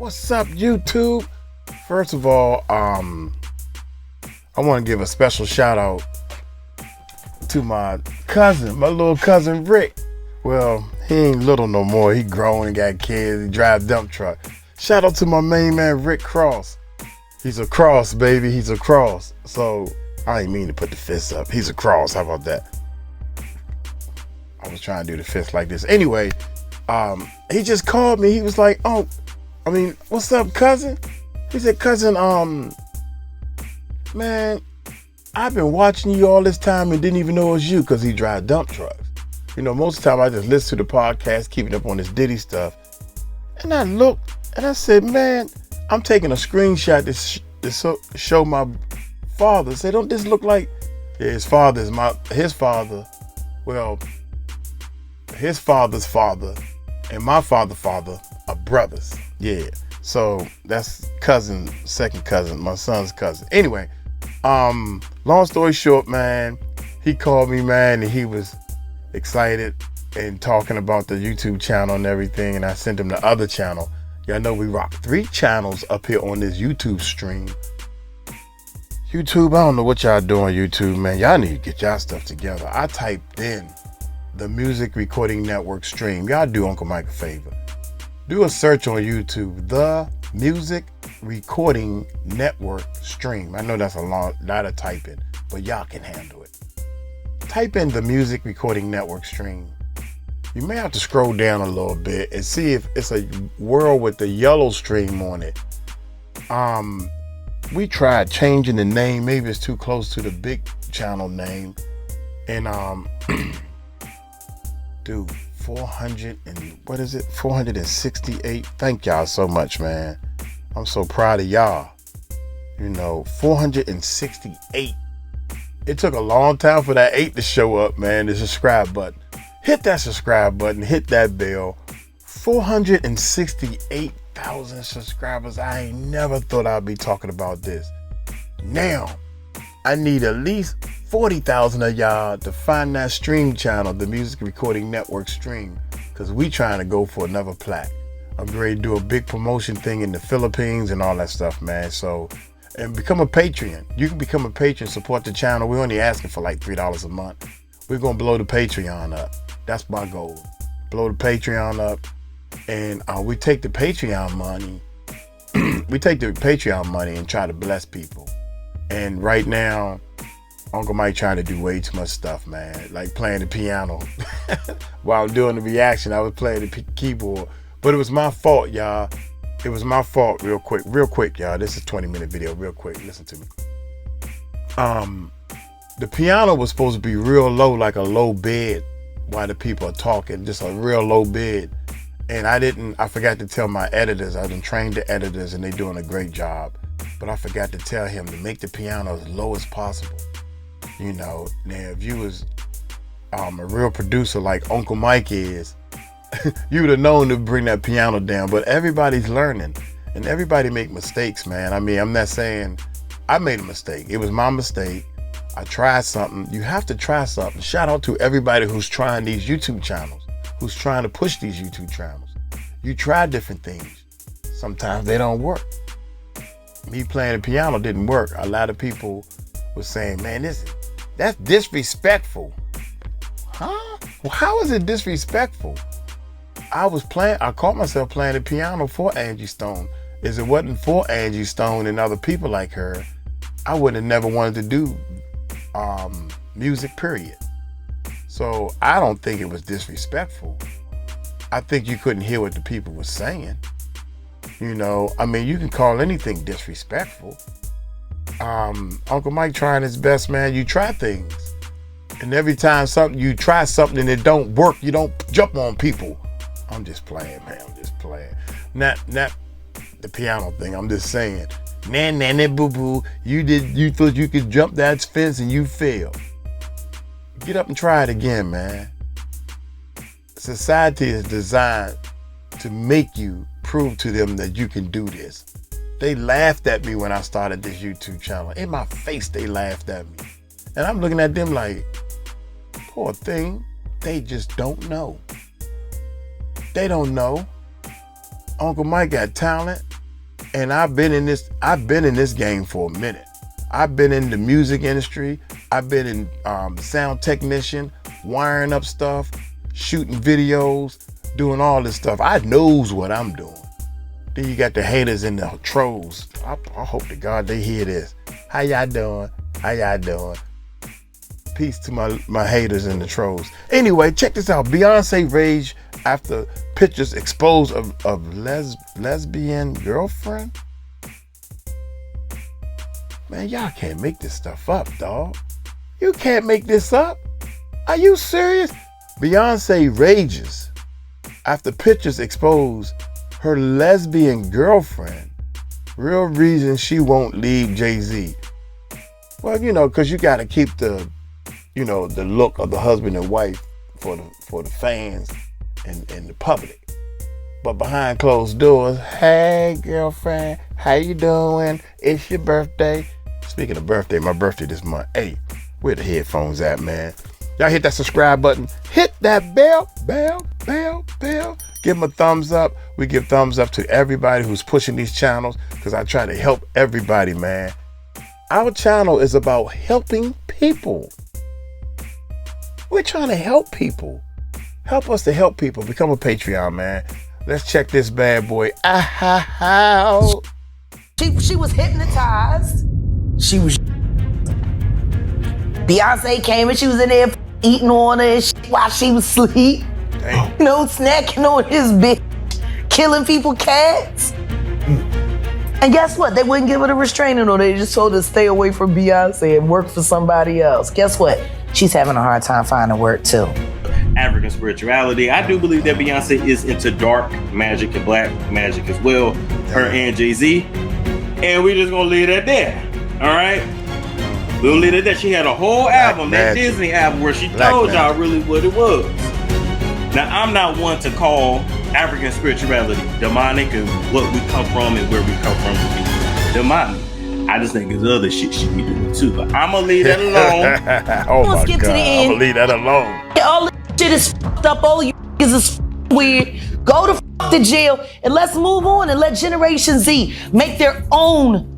What's up, YouTube? First of all, I want to give a special shout out to my cousin, my little cousin Rick. Well, he ain't little no more. He grown and got kids. He drive dump truck. Shout out to my main man, Rick Cross. He's a cross, baby. He's a cross. So I ain't mean to put the fist up. He's a cross. How about that? I was trying to do the fist like this. Anyway, he just called me. He was like, what's up, cousin? He said, cousin, man, I've been watching you all this time and didn't even know it was you, because he drive dump trucks. You know, most of the time I just listen to the podcast, keeping up on this Diddy stuff. And I looked and I said, man, I'm taking a screenshot to show my father. Say, don't this look like his father's father? Well, his father's father and my father are brothers. Yeah. So that's second cousin, my son's cousin. Anyway, long story short, man, he called me, man, and he was excited and talking about the YouTube channel and everything. And I sent him the other channel. Y'all know we rock 3 channels up here on this YouTube stream. YouTube, I don't know what y'all doing, YouTube, man. Y'all need to get y'all stuff together. I typed in the Music Recording Network stream. Y'all do Uncle Mike a favor. Do a search on YouTube, the Music Recording Network stream. I know that's a lot of typing, but y'all can handle it. Type in the Music Recording Network stream. You may have to scroll down a little bit and see if it's a world with the yellow stream on it. We tried changing the name. Maybe it's too close to the big channel name. And dude, 468. Thank y'all so much, man. I'm so proud of y'all. 468. It took a long time for that 8 to show up, man. The subscribe button. Hit that subscribe button. Hit that bell. 468,000 subscribers. I ain't never thought I'd be talking about this. Now, I need at least 40,000 of y'all to find that stream channel, the Music Recording Network stream, because we trying to go for another plaque. I'm ready to do a big promotion thing in the Philippines and all that stuff, man. So, and become a Patreon. You can become a patron, support the channel. We're only asking for like $3 a month. We're going to blow the Patreon up. That's my goal. Blow the Patreon up. And we take the Patreon money. We take the Patreon money and try to bless people. And right now, Uncle Mike trying to do way too much stuff, man. Like playing the piano. While I'm doing the reaction, I was playing the keyboard. But it was my fault, y'all. It was my fault. Real quick, y'all. This is a 20-minute video. Real quick. Listen to me. The piano was supposed to be real low, like a low bed while the people are talking. Just a real low bed. And I forgot to tell my editors. I've been trained the editors and they're doing a great job. But I forgot to tell him to make the piano as low as possible. Now if you was a real producer like Uncle Mike is, you would have known to bring that piano down. But everybody's learning and everybody make mistakes, man. I mean, I'm not saying I made a mistake. It was my mistake. I tried something. You have to try something. Shout out to everybody who's trying these YouTube channels, who's trying to push these YouTube channels. You try different things. Sometimes they don't work. Me playing the piano didn't work. A lot of people were saying, man, that's disrespectful. Huh? Well, how is it disrespectful? I caught myself playing the piano for Angie Stone. If it wasn't for Angie Stone and other people like her, I would have never wanted to do music, period. So I don't think it was disrespectful. I think you couldn't hear what the people were saying. You can call anything disrespectful. Uncle Mike trying his best, man. You try things. And every time you try something and it don't work, you don't jump on people. I'm just playing, man. I'm just playing. Not the piano thing. I'm just saying. Nah, boo boo. You thought you could jump that fence and you failed. Get up and try it again, man. Society is designed to make you prove to them that you can do this. They laughed at me when I started this YouTube channel. In my face, they laughed at me. And I'm looking at them like, poor thing, they just don't know. They don't know. Uncle Mike got talent. And I've been in this game for a minute. I've been in the music industry. I've been in sound technician, wiring up stuff, shooting videos, doing all this stuff. I knows what I'm doing. Then you got the haters and the trolls. I hope to God they hear this. How y'all doing? How y'all doing? Peace to my haters and the trolls. Anyway, check this out. Beyonce raged after pictures exposed of lesbian girlfriend. Man, y'all can't make this stuff up, dog. You can't make this up. Are you serious? Beyonce rages after pictures expose her lesbian girlfriend. Real reason she won't leave Jay-Z. Well, because you got to keep the look of the husband and wife for the fans and the public. But behind closed doors, hey girlfriend, how you doing? It's your birthday. Speaking of birthday, my birthday this month. Hey, where the headphones at, man? Y'all hit that subscribe button. Hit that bell. Give them a thumbs up. We give thumbs up to everybody who's pushing these channels because I try to help everybody, man. Our channel is about helping people. We're trying to help people. Help us to help people. Become a Patreon, man. Let's check this bad boy out. She was hypnotized. She was. Beyonce came and she was in there eating on her while she was asleep. Damn. Snacking on his bitch, killing people cats. And guess what? They wouldn't give her the restraining order. They just told her to stay away from Beyonce and work for somebody else. Guess what? She's having a hard time finding work too. African spirituality. I do believe that Beyonce is into dark magic and black magic as well. Her and Jay-Z. And we're just gonna leave it at that. All right? We'll leave it at that. She had a whole album, that Disney album, where she told y'all really what it was. Now, I'm not one to call African spirituality demonic and what we come from and where we come from to be demonic. I just think there's other shit she be doing too, but I'm gonna leave that alone. Oh my God, I'm gonna leave that alone. All this shit is fucked up. All you is weird. Go to jail and let's move on and let Generation Z make their own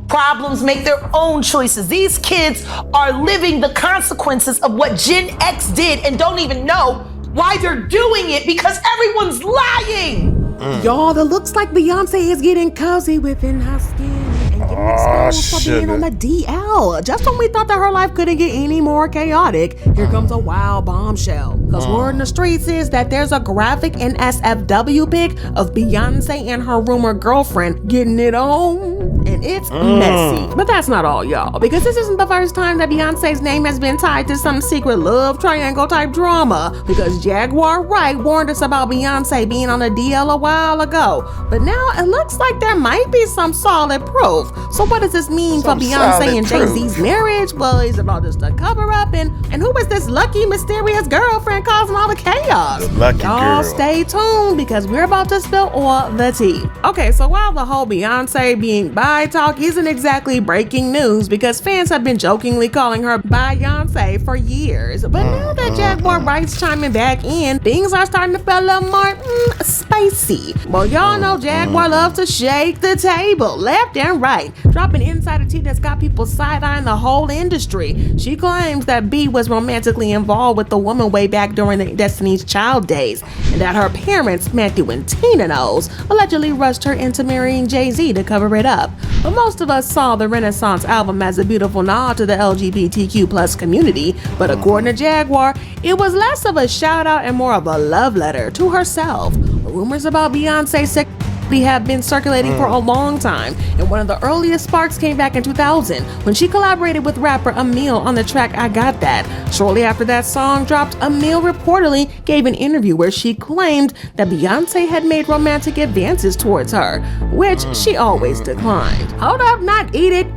problems, make their own choices. These kids are living the consequences of what Gen X did and don't even know why they're doing it because everyone's lying. Y'all, it looks like Beyonce is getting cozy within her skin and getting exposed for being on the DL. Just when we thought that her life couldn't get any more chaotic, here comes a wild bombshell. Because word in the streets is that there's a graphic NSFW pic of Beyonce and her rumored girlfriend getting it on. And it's messy. But that's not all, y'all. Because this isn't the first time that Beyonce's name has been tied to some secret love triangle type drama. Because Jaguar Wright warned us about Beyonce being on the DL a while ago. But now it looks like there might be some solid proof. So what does this mean for Beyonce and Jay-Z's marriage? Well, is it all just a cover up? And who is this lucky, mysterious girlfriend causing all the chaos? The lucky y'all girl. Stay tuned because we're about to spill all the tea. Okay, so while the whole Beyonce being bi talk isn't exactly breaking news because fans have been jokingly calling her Beyonce for years. But now that Jaguar Wright's chiming back in, things are starting to feel a little more spicy. Well, y'all know Jaguar loves to shake the table left and right, dropping insider tea that's got people side-eyeing the whole industry. She claims that B was romantically involved with the woman way back during the Destiny's Child days, and that her parents, Matthew and Tina knows, allegedly rushed her into marrying Jay-Z to cover it up. But most of us saw the Renaissance album as a beautiful nod to the LGBTQ+ community, but according to Jaguar, it was less of a shout out and more of a love letter to herself. Rumors about Beyonce's sexuality have been circulating for a long time, and one of the earliest sparks came back in 2000 when she collaborated with rapper Emil on the track I Got That. Shortly after that song dropped, Emil reportedly gave an interview where she claimed that Beyonce had made romantic advances towards her, which she always declined. Hold up, not eat it,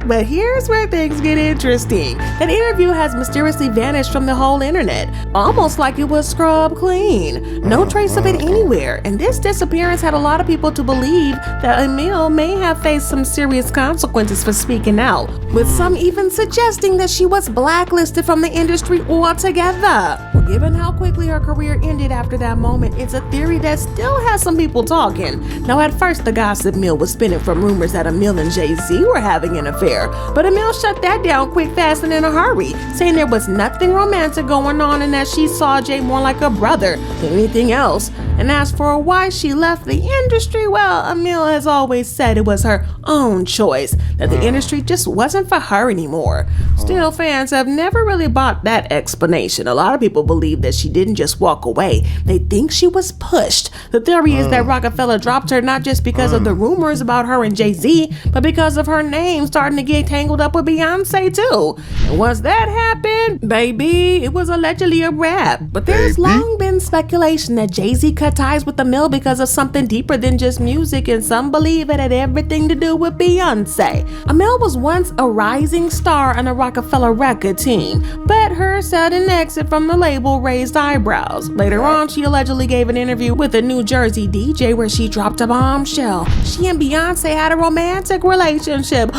but here's where things get interesting. That interview has mysteriously vanished from the whole internet, almost like it was scrubbed clean. No trace of it anywhere, and this disappearance had a lot of people to believe that Emil may have faced some serious consequences for speaking out, with some even suggesting that she was blacklisted from the industry altogether. Well, given how quickly her career ended after that moment, it's a theory that still has some people talking. Now, at first, the gossip mill was spinning from rumors that 𝗟𝗡𝗡 and Jay-Z were having an affair, but 𝗟𝗡𝗡 shut that down quick, fast, and in a hurry, saying there was nothing romantic going on and that she saw Jay more like a brother than anything else. And as for why she left the industry, well, 𝗟𝗡𝗡 has always said it was her own choice, that the industry just wasn't for her anymore. Still, fans have never really bought that explanation. A lot of people believe that she didn't just walk away. They think she was pushed. The theory is that Rockefeller dropped her not just because of the rumors about her and Jay-Z, but because of her name starting to get tangled up with Beyonce too. And once that happened, baby, it was allegedly a wrap. But there's long been speculation that Jay-Z cut ties with 𝗟𝗡𝗡 because of something deeper than just music, and some believe it had everything to do with Beyonce. 𝗟𝗡𝗡 was once a rising star on the Rockefeller record team, but her sudden exit from the label raised eyebrows. Later on, she allegedly gave an interview with a New Jersey DJ where she dropped a bombshell. She and Beyonce had a romantic relationship.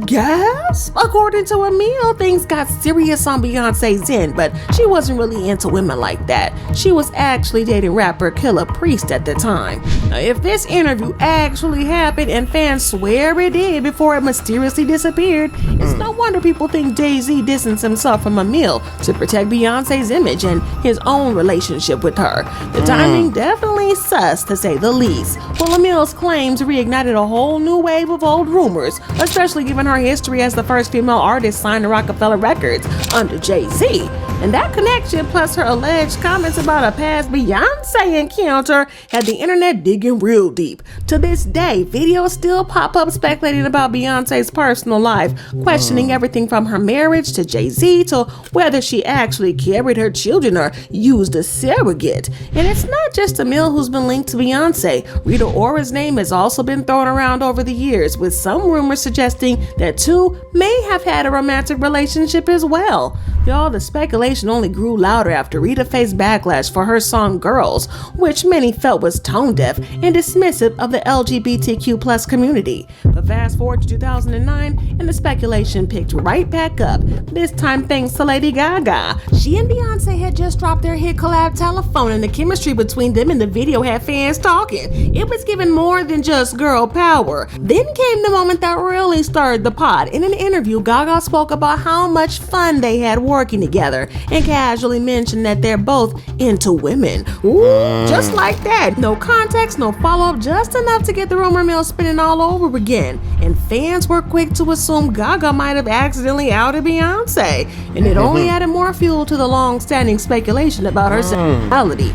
Gasp! According to 𝗟𝗡𝗡𝗡, things got serious on Beyonce's end, but she wasn't really into women like that. She was actually dating rapper 𝗗𝗢𝗡𝗞𝗦 at the time. Now, if this interview actually happened and fans swear it did before it mysteriously disappeared, it's no wonder people think Jay-Z distanced himself from 𝗟𝗡𝗡 to protect Beyonce's image and his own relationship with her. The timing definitely sus, to say the least. Well, 𝗟𝗡𝗡's claims reignited a whole new wave of old rumors, especially given her history as the first female artist signed to Rockefeller Records under Jay-Z. And that connection, plus her alleged comments about a past Beyonce encounter, had the internet digging real deep. To this day, videos still pop up speculating about Beyonce's personal life, questioning everything from her marriage to Jay-Z to whether she actually carried her children or used a surrogate. And it's not just 𝗟𝗡𝗡𝗡 who's been linked to Beyonce. Rita Ora's name has also been thrown around over the years, with some rumors suggesting that two may have had a romantic relationship as well. Y'all, the speculation only grew louder after Rita faced backlash for her song Girls, which many felt was tone deaf and dismissive of the LGBTQ+ community. But fast forward to 2009, and the speculation picked right back up, this time thanks to Lady Gaga. She and Beyonce had just dropped their hit collab Telephone, and the chemistry between them in the video had fans talking. It was given more than just girl power. Then came the moment that really stirred the pot. In an interview, Gaga spoke about how much fun they had working together and casually mentioned that they're both into women. Ooh, just like that. No context, no follow-up, just enough to get the rumor mill spinning all over again. And fans were quick to assume Gaga might have accidentally outed Beyonce. And it only added more fuel to the long-standing speculation about her sexuality.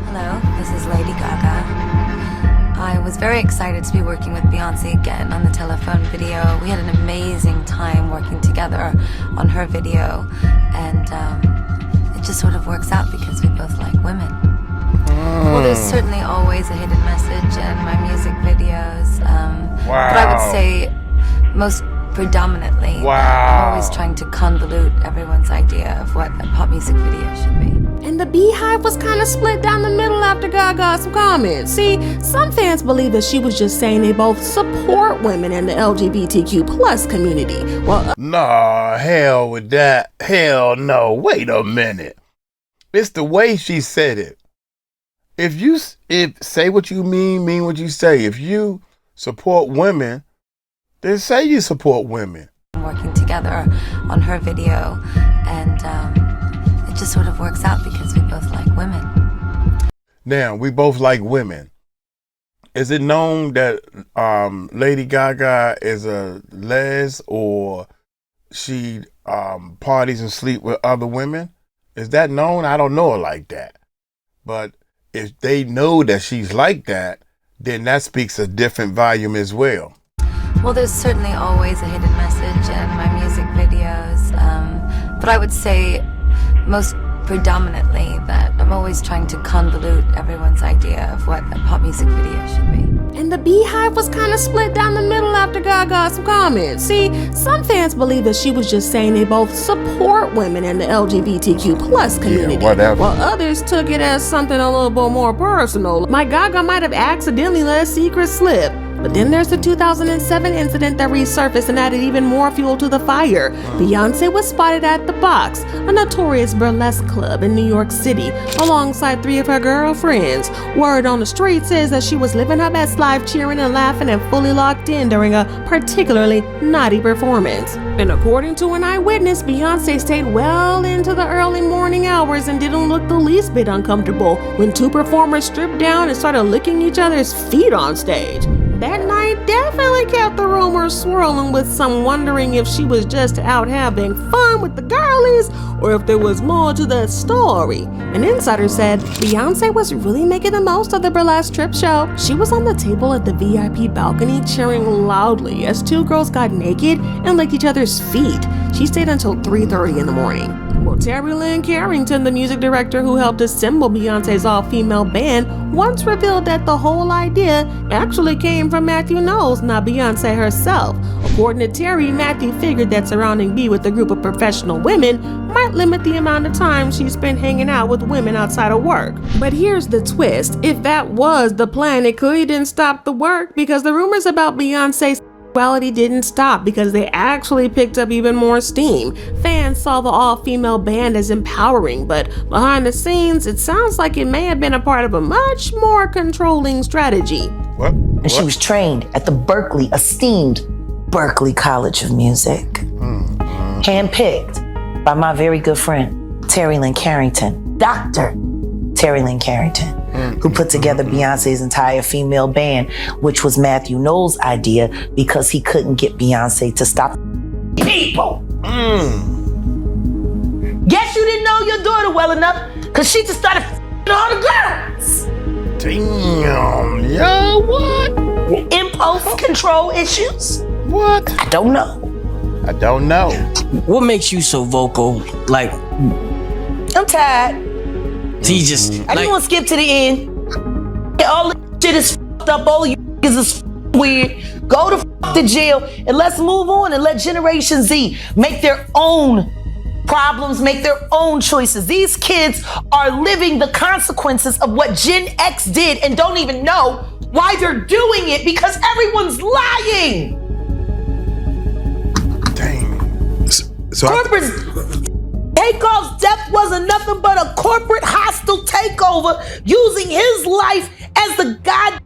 Hello, this is Lady Gaga. I was very excited to be working with Beyonce again on the Telephone video. We had an amazing time working together on her video, and it just sort of works out because we both like women. Well, there's certainly always a hidden message in my music videos, but I would say most predominantly I'm always trying to convolute everyone's idea of what a pop music video should be. And the Beehive was kind of split down the middle after Gaga's comments. See, some fans believe that she was just saying they both support women in the LGBTQ+ community. Well, nah, hell with that. Hell no. Wait a minute. It's the way she said it. If say what you mean what you say. If you support women, then say you support women. Working together on her video, and it just sort of works out because we both like women. Now, we both like women. Is it known that Lady Gaga is a les, or she parties and sleep with other women? Is that known? I don't know her like that. But if they know that she's like that, then that speaks a different volume as well. Well, there's certainly always a hidden message in my music videos, but I would say most predominantly that I'm always trying to convolute everyone's idea of what a pop music video should be. And the Beehive was kind of split down the middle after Gaga's comments. See, some fans believe that she was just saying they both support women in the LGBTQ+ community. Yeah, whatever. While others took it as something a little bit more personal, like Gaga might have accidentally let a secret slip. But then there's the 2007 incident that resurfaced and added even more fuel to the fire. Beyonce was spotted at The Box, a notorious burlesque club in New York City, alongside 3 of her girlfriends. Word on the street says that she was living her best life, cheering and laughing and fully locked in during a particularly naughty performance. And according to an eyewitness, Beyonce stayed well into the early morning hours and didn't look the least bit uncomfortable when 2 performers stripped down and started licking each other's feet on stage. That night definitely kept the rumors swirling, with some wondering if she was just out having fun with the girlies or if there was more to the story. An insider said Beyonce was really making the most of the burlesque strip show. She was on the table at the VIP balcony cheering loudly as 2 girls got naked and licked each other's feet. She stayed until 3:30 in the morning. Well, 𝗟𝗓𝗡𝗞𝗦, the music director who helped assemble Beyonce's all-female band, once revealed that the whole idea actually came from Matthew Knowles, not Beyonce herself. According to Terry, Matthew figured that surrounding B with a group of professional women might limit the amount of time she spent hanging out with women outside of work. But here's the twist. If that was the plan, it clearly didn't stop the work, because the rumors about Beyonce's sexuality didn't stop, because they actually picked up even more steam. Fans saw the all-female band as empowering, but behind the scenes, it sounds like it may have been a part of a much more controlling strategy. What? And she was trained at the esteemed Berklee College of Music. Handpicked by my very good friend, 𝗟𝗓𝗡𝗞𝗦, Dr. 𝗟𝗓𝗡𝗞𝗦, who put together Beyonce's entire female band, which was Matthew Knowles' idea because he couldn't get Beyonce to stop people. Guess you didn't know your daughter well enough, because she just started all the girls. Damn, yeah, what? Impulse control issues? What? I don't know. I don't know. What makes you so vocal? Like, I'm tired. so you just I just want to skip to the end. All this shit is fucked up. All you niggas is weird. Go to jail and let's move on and let Generation Z make their own problems, make their own choices. These kids are living the consequences of what Gen X did and don't even know why they're doing it, because everyone's lying. Dang. So Corporate Takeoff's death wasn't nothing but a corporate hostile takeover using his life as the god.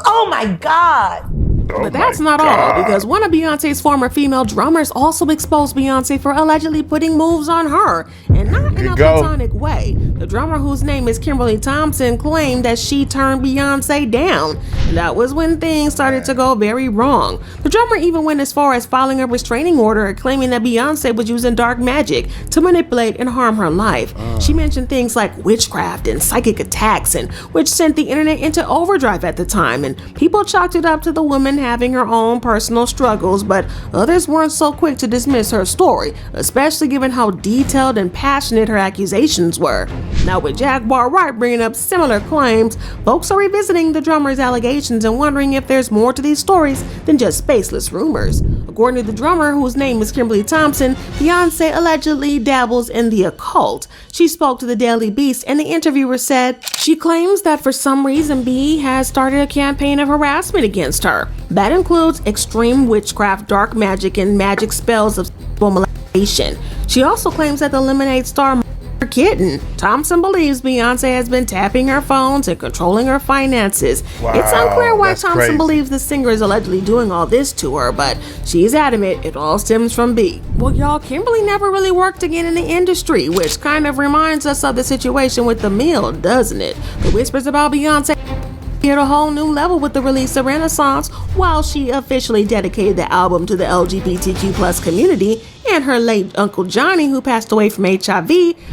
Oh my God. But that's not all, because one of Beyonce's former female drummers also exposed Beyonce for allegedly putting moves on her, and not in a platonic way. The drummer, whose name is Kimberly Thompson, claimed that she turned Beyonce down, and that was when things started to go very wrong. The drummer even went as far as filing a restraining order, claiming that Beyonce was using dark magic to manipulate and harm her life. She mentioned things like witchcraft and psychic attacks, and which sent the internet into overdrive at the time, and people chalked it up to the woman having her own personal struggles, but others weren't so quick to dismiss her story, especially given how detailed and passionate her accusations were. Now, with Jaguar Wright bringing up similar claims, folks are revisiting the drummer's allegations and wondering if there's more to these stories than just baseless rumors. According to the drummer, whose name is Kimberly Thompson, Beyonce allegedly dabbles in the occult. She spoke to the Daily Beast, and the interviewer said she claims that for some reason B has started a campaign of harassment against her. That includes extreme witchcraft, dark magic, and magic spells of sexual molestation. She also claims that the Lemonade star Kitten. Thompson believes Beyonce has been tapping her phones and controlling her finances. Wow, it's unclear why Thompson crazy. believes the singer is allegedly doing all this to her, but she's adamant it all stems from B. Well, y'all, Kimberly never really worked again in the industry, which kind of reminds us of the situation with The Mill, doesn't it? The whispers about Beyonce hit a whole new level with the release of Renaissance, while she officially dedicated the album to the LGBTQ+ community and her late Uncle Johnny, who passed away from HIV.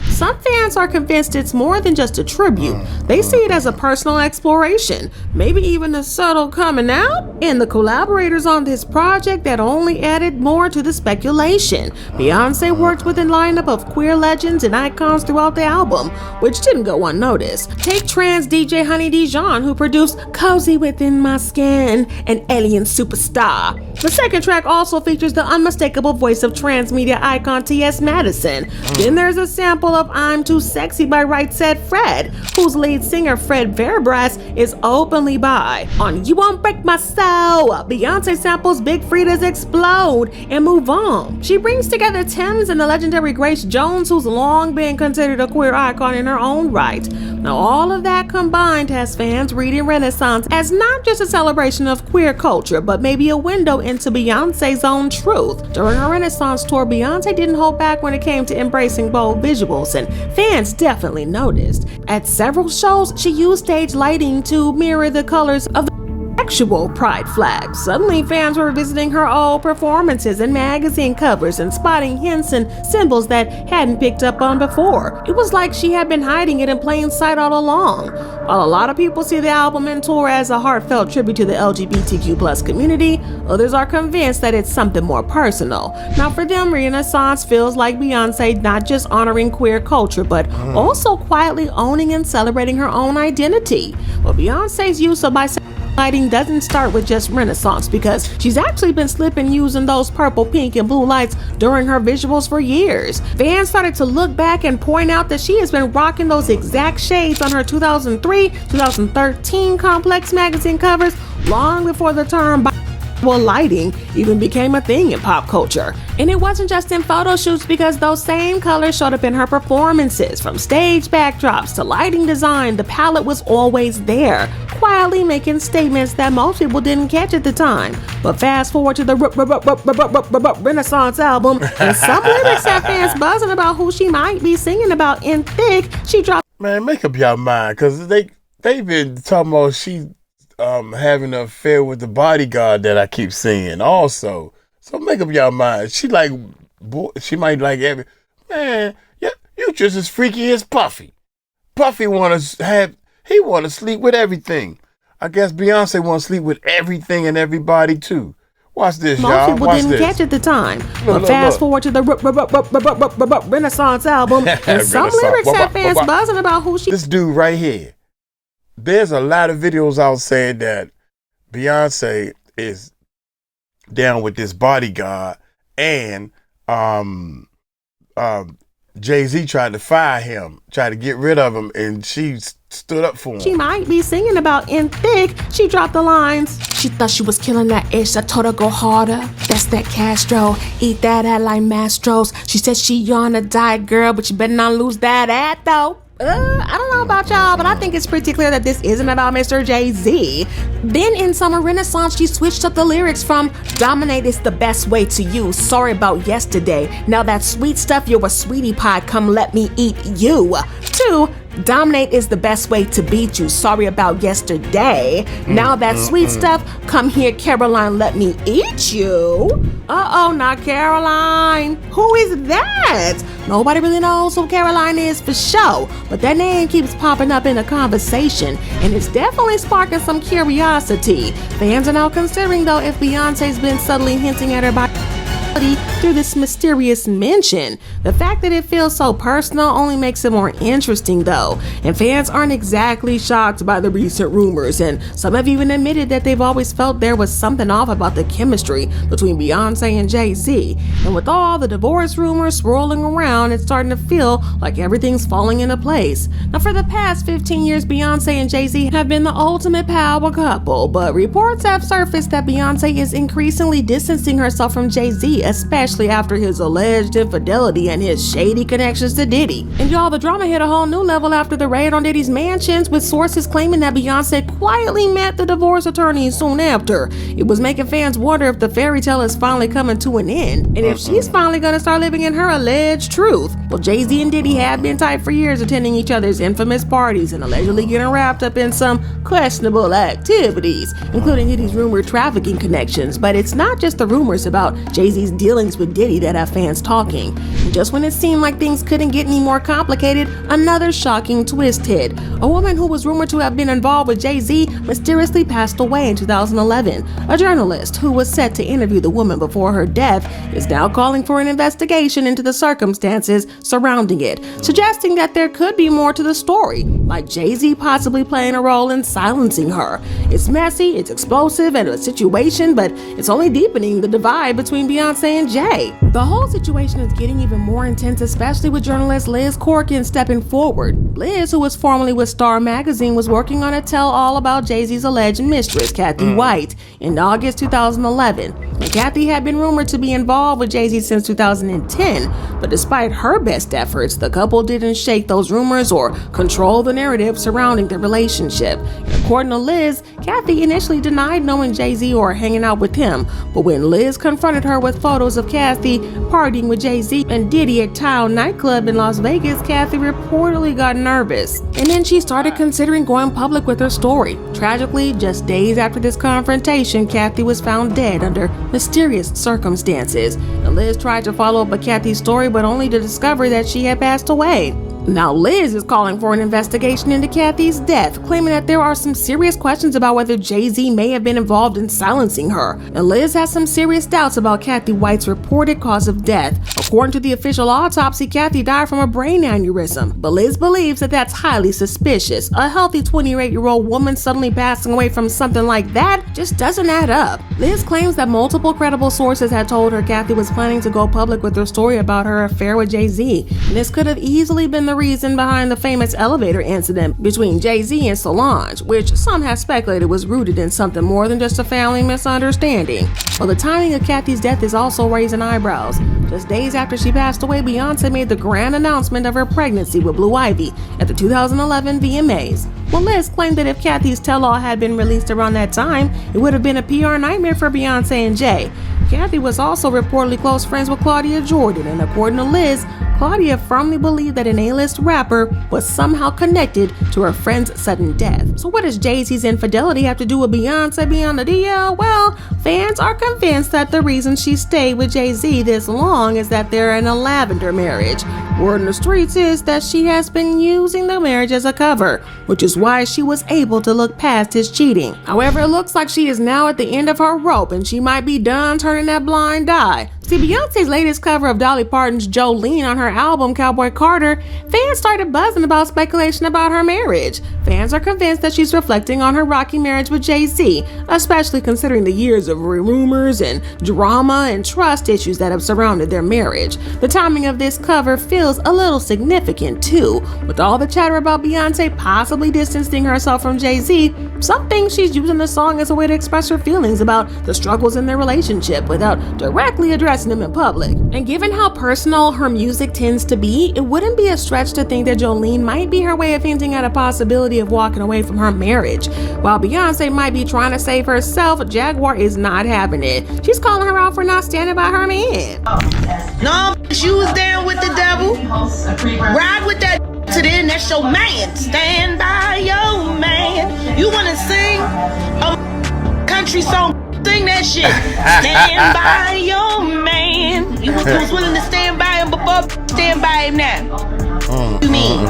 Some fans are convinced it's more than just a tribute. They see it as a personal exploration, maybe even a subtle coming out. And the collaborators on this project that only added more to the speculation. Beyonce worked with a lineup of queer legends and icons throughout the album, which didn't go unnoticed. Take trans DJ Honey Dijon, who produced Juice, Cozy Within My Skin, and Alien Superstar. The second track also features the unmistakable voice of trans media icon T.S. Madison. Then there's a sample of I'm Too Sexy by Right Said Fred, whose lead singer Fred Verbrass is openly bi. On You Won't Break My Soul, Beyonce samples Big Frida's Explode and Move On. She brings together Tim's and the legendary Grace Jones, who's long been considered a queer icon in her own right. Now all of that combined has fans reading Renaissance as not just a celebration of queer culture, but maybe a window into Beyonce's own truth. During her Renaissance tour, Beyonce didn't hold back when it came to embracing bold visuals, and fans definitely noticed. At several shows, she used stage lighting to mirror the colors of the actual pride flag. Suddenly, fans were visiting her old performances and magazine covers and spotting hints and symbols that hadn't picked up on before. It was like she had been hiding it in plain sight all along. While a lot of people see the album and tour as a heartfelt tribute to the LGBTQ+ community, others are convinced that it's something more personal. Now for them, Renaissance feels like Beyonce not just honoring queer culture, but also quietly owning and celebrating her own identity. Well, Beyonce's use of bisexuality lighting doesn't start with just Renaissance, because she's actually been slipping using those purple, pink, and blue lights during her visuals for years. Fans started to look back and point out that she has been rocking those exact shades on her 2003-2013 Complex magazine covers long before the term lighting even became a thing in pop culture. And it wasn't just in photo shoots, because those same colors showed up in her performances. From stage backdrops to lighting design, the palette was always there, quietly making statements that most people didn't catch at the time. But fast forward to the Renaissance album, and some lyrics have fans buzzing about who she might be singing about. In Thick, she dropped... Man, make up your mind, because they've been talking about she having an affair with the bodyguard that I keep seeing also. So make up your mind. She might like every man. Yeah, you just as freaky as Puffy. Puffy want to sleep with everything. I guess Beyonce want to sleep with everything and everybody too. Watch this, y'all. Most people Watch didn't this. catch at the time. But fast forward to the Renaissance album, and some lyrics have fans buzzing about who she... This dude right here. There's a lot of videos out saying that Beyonce is down with this bodyguard, and Jay-Z tried to fire him, tried to get rid of him, and she stood up for him. She might be singing about. In Thick, she dropped the lines. She thought she was killing that ish. I told her go harder. That's that Castro. Eat that at like Mastros. She said she on a diet, girl, but you better not lose that at though. I don't know about y'all, but I think it's pretty clear that this isn't about Mr. Jay-Z. Then in Summer Renaissance, she switched up the lyrics from dominate is the best way to you, sorry about yesterday, now that sweet stuff, you're a sweetie pie, come let me eat you, to dominate is the best way to beat you, sorry about yesterday, now that sweet stuff, come here Caroline, let me eat you. Uh-oh, not Caroline. Who is that? Nobody really knows who Caroline is for sure, but that name keeps popping up in the conversation, and it's definitely sparking some curiosity. Fans are now considering, though, if Beyonce's been subtly hinting at her through this mysterious mention. The fact that it feels so personal only makes it more interesting though, and fans aren't exactly shocked by the recent rumors, and some have even admitted that they've always felt there was something off about the chemistry between Beyonce and Jay-Z. And with all the divorce rumors swirling around, it's starting to feel like everything's falling into place. Now for the past 15 years, Beyonce and Jay-Z have been the ultimate power couple, but reports have surfaced that Beyonce is increasingly distancing herself from Jay-Z, especially after his alleged infidelity and his shady connections to Diddy. And y'all, the drama hit a whole new level after the raid on Diddy's mansions, with sources claiming that Beyonce quietly met the divorce attorney soon after. It was making fans wonder if the fairy tale is finally coming to an end, and if she's finally gonna start living in her alleged truth. Well, Jay-Z and Diddy have been tight for years, attending each other's infamous parties and allegedly getting wrapped up in some questionable activities, including Diddy's rumored trafficking connections. But it's not just the rumors about Jay-Z's dealings with Diddy that have fans talking. And just when it seemed like things couldn't get any more complicated, another shocking twist hit. A woman who was rumored to have been involved with Jay-Z mysteriously passed away in 2011. A journalist who was set to interview the woman before her death is now calling for an investigation into the circumstances surrounding it, suggesting that there could be more to the story, like Jay-Z possibly playing a role in silencing her. It's messy, it's explosive and a situation, but it's only deepening the divide between Beyonce and Jay. The whole situation is getting even more intense, especially with journalist Liz Corkin stepping forward. Liz, who was formerly with Star Magazine, was working on a tell-all about Jay-Z's alleged mistress, 𝗟𝗢𝗡𝗞𝗦, in August 2011. And 𝗟𝗢𝗡 had been rumored to be involved with Jay-Z since 2010, but despite her best efforts, the couple didn't shake those rumors or control the narrative surrounding their relationship. According to Liz, 𝗟𝗢𝗡 initially denied knowing Jay-Z or hanging out with him, but when Liz confronted her with photos of 𝗟𝗢𝗡 partying with Jay-Z and Diddy at Town nightclub in Las Vegas, 𝗟𝗢𝗡 reportedly got nervous. And then she started considering going public with her story. Tragically, just days after this confrontation, 𝗟𝗢𝗡 was found dead under mysterious circumstances. And Liz tried to follow up with 𝗟𝗢𝗡's story, but only to discover that she had passed away. Now Liz is calling for an investigation into 𝗟𝗢𝗡's death, claiming that there are some serious questions about whether Jay-Z may have been involved in silencing her. And Liz has some serious doubts about 𝗟𝗢𝗡 White's reported cause of death. According to the official autopsy, 𝗟𝗢𝗡 died from a brain aneurysm, but Liz believes that that's highly suspicious. A healthy 28-year-old woman suddenly passing away from something like that just doesn't add up. Liz claims that multiple credible sources had told her 𝗟𝗢𝗡 was planning to go public with her story about her affair with Jay-Z. And this could have easily been the reason behind the famous elevator incident between Jay-Z and Solange, which some have speculated was rooted in something more than just a family misunderstanding. Well, the timing of 𝗟𝗢𝗡's death is also raising eyebrows. Just days after she passed away, Beyonce made the grand announcement of her pregnancy with Blue Ivy at the 2011 VMAs. Well, Liz claimed that if 𝗟𝗢𝗡's tell-all had been released around that time, it would have been a PR nightmare for Beyonce and Jay. 𝗟𝗢𝗡 was also reportedly close friends with Claudia Jordan, and according to Liz, Claudia firmly believed that an A-list rapper was somehow connected to her friend's sudden death. So what does Jay-Z's infidelity have to do with Beyonce being on the DL? Well, fans are convinced that the reason she stayed with Jay-Z this long is that they're in a Lavender marriage. Word in the streets is that she has been using the marriage as a cover, which is why she was able to look past his cheating. However, it looks like she is now at the end of her rope and she might be done turning that blind eye. See, Beyonce's latest cover of Dolly Parton's Jolene on her album Cowboy Carter, fans started buzzing about speculation about her marriage. Fans are convinced that she's reflecting on her rocky marriage with Jay-Z, especially considering the years of rumors and drama and trust issues that have surrounded their marriage. The timing of this cover feels a little significant too. With all the chatter about Beyonce possibly distancing herself from Jay-Z, some think she's using the song as a way to express her feelings about the struggles in their relationship without directly addressing them in public. And given how personal her music tends to be, it wouldn't be a stretch to think that Jolene might be her way of hinting at a possibility of walking away from her marriage. While Beyonce might be trying to save herself, Jaguar is not having it. She's calling her out for not standing by her man. No, you was down with the devil. Ride with that to the end, that's your man. Stand by your man. You wanna sing a country song? Sing that shit. Stand by your man. You was willing to stand by him before, stand by him now. You mean?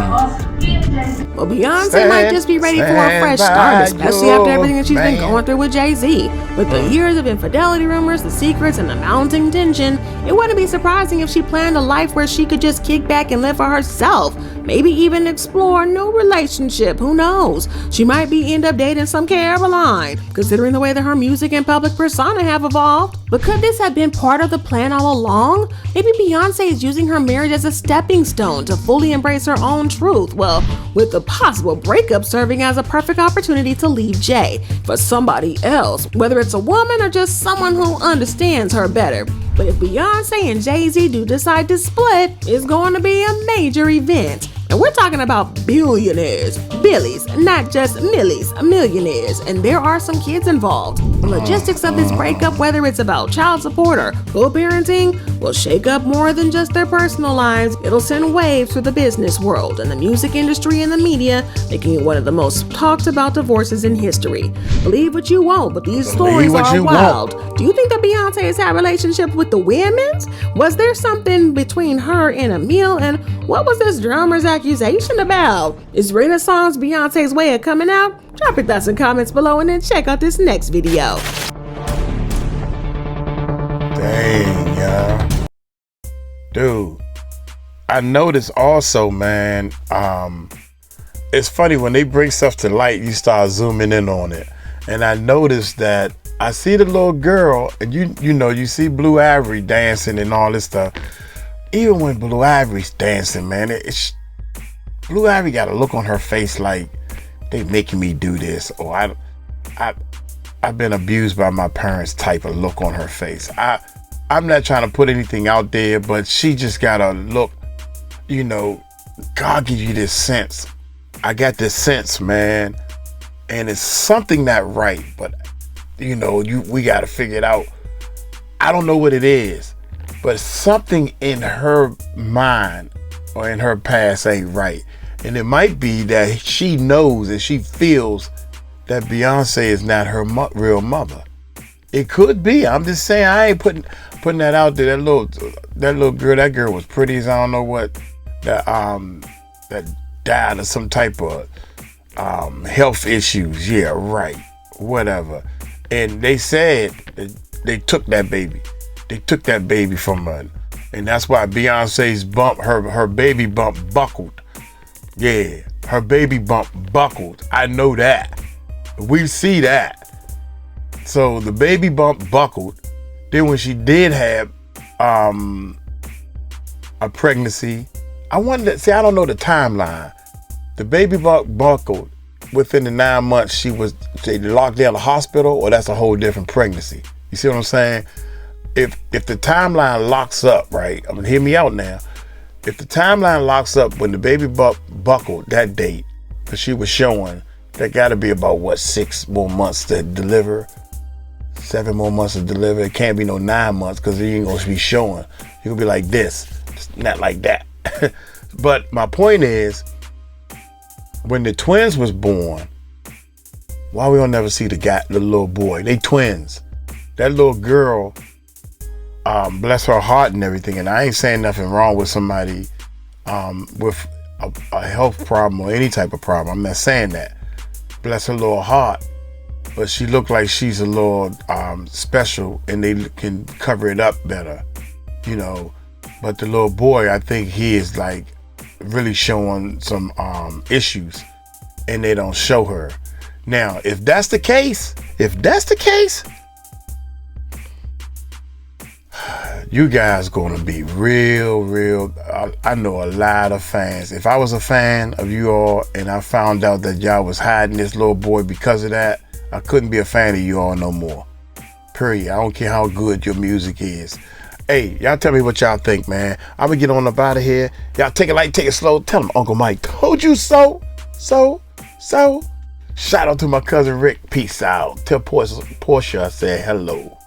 Well, Beyonce might just be ready for a fresh start, especially after everything that she's been going through with Jay-Z. With the years of infidelity rumors, the secrets, and the mounting tension, it wouldn't be surprising if she planned a life where she could just kick back and live for herself. Maybe even explore a new relationship, who knows? She might end up dating some Caroline, considering the way that her music and public persona have evolved. But could this have been part of the plan all along? Maybe Beyonce is using her marriage as a stepping stone to fully embrace her own truth. Well, with the possible breakup serving as a perfect opportunity to leave Jay for somebody else, whether it's a woman or just someone who understands her better. But if Beyonce and Jay-Z do decide to split, it's going to be a major event. And we're talking about billionaires, billies, not just millies, millionaires, and there are some kids involved. The logistics of this breakup, whether it's about child support or co-parenting, will shake up more than just their personal lives. It'll send waves through the business world and the music industry and the media, making it one of the most talked about divorces in history. Believe what you want, but these stories are wild. Do you think that Beyonce has had relationships with the women's? Was there something between her and Emil? And what was this drummer's accusation about? Is Renaissance Beyonce's way of coming out? Drop your thoughts and comments below and then check out this next video. Dang, y'all. Dude, I noticed also, man, it's funny when they bring stuff to light, you start zooming in on it. And I noticed that I see the little girl, and you know, you see Blue Ivory dancing and all this stuff. Even when Blue Ivory's dancing, man, Blue Ivy got a look on her face like, they making me do this, or I've been abused by my parents type of look on her face. I'm not trying to put anything out there, but she just got a look, you know, God gives you this sense. I got this sense, man, and it's something not right, but you know, we got to figure it out. I don't know what it is, but something in her mind or in her past ain't right. And it might be that she knows and she feels that Beyonce is not her real mother. It could be. I'm just saying, I ain't putting that out there. That little girl, that girl was pretty as I don't know what. That died of some type of health issues. Yeah, right. Whatever. And they said that they took that baby. They took that baby from her. And that's why Beyonce's her baby bump buckled. Yeah, her baby bump buckled. I know that. We see that. So the baby bump buckled. Then when she did have a pregnancy, I wanted to see, I don't know the timeline. The baby bump buckled. Within the 9 months, they locked down the hospital, or that's a whole different pregnancy. You see what I'm saying? If the timeline locks up, right? I mean, hear me out now. If the timeline locks up when the baby buckled that date, because she was showing, that got to be about 6 more months to deliver, 7 more months to deliver. It can't be no 9 months because you ain't gonna be showing. You're gonna be like this, not like that. But my point is, when the twins was born, why we don't never see the little boy? They twins. That little girl, bless her heart and everything, and I ain't saying nothing wrong with somebody with a health problem or any type of problem. I'm not saying that. Bless her little heart. But she looked like she's a little special, and they can cover it up better, you know. But the little boy, I think he is like really showing some issues, and they don't show her. Now, if that's the case, you guys gonna be real. I know a lot of fans. If I was a fan of you all and I found out that y'all was hiding this little boy because of that, I couldn't be a fan of you all no more. Period. I don't care how good your music is. Hey, y'all tell me what y'all think, man. I'm gonna get on up out of here. Y'all take it light, take it slow. Tell them Uncle Mike told you so. Shout out to my cousin Rick. Peace out. Tell Portia I said hello.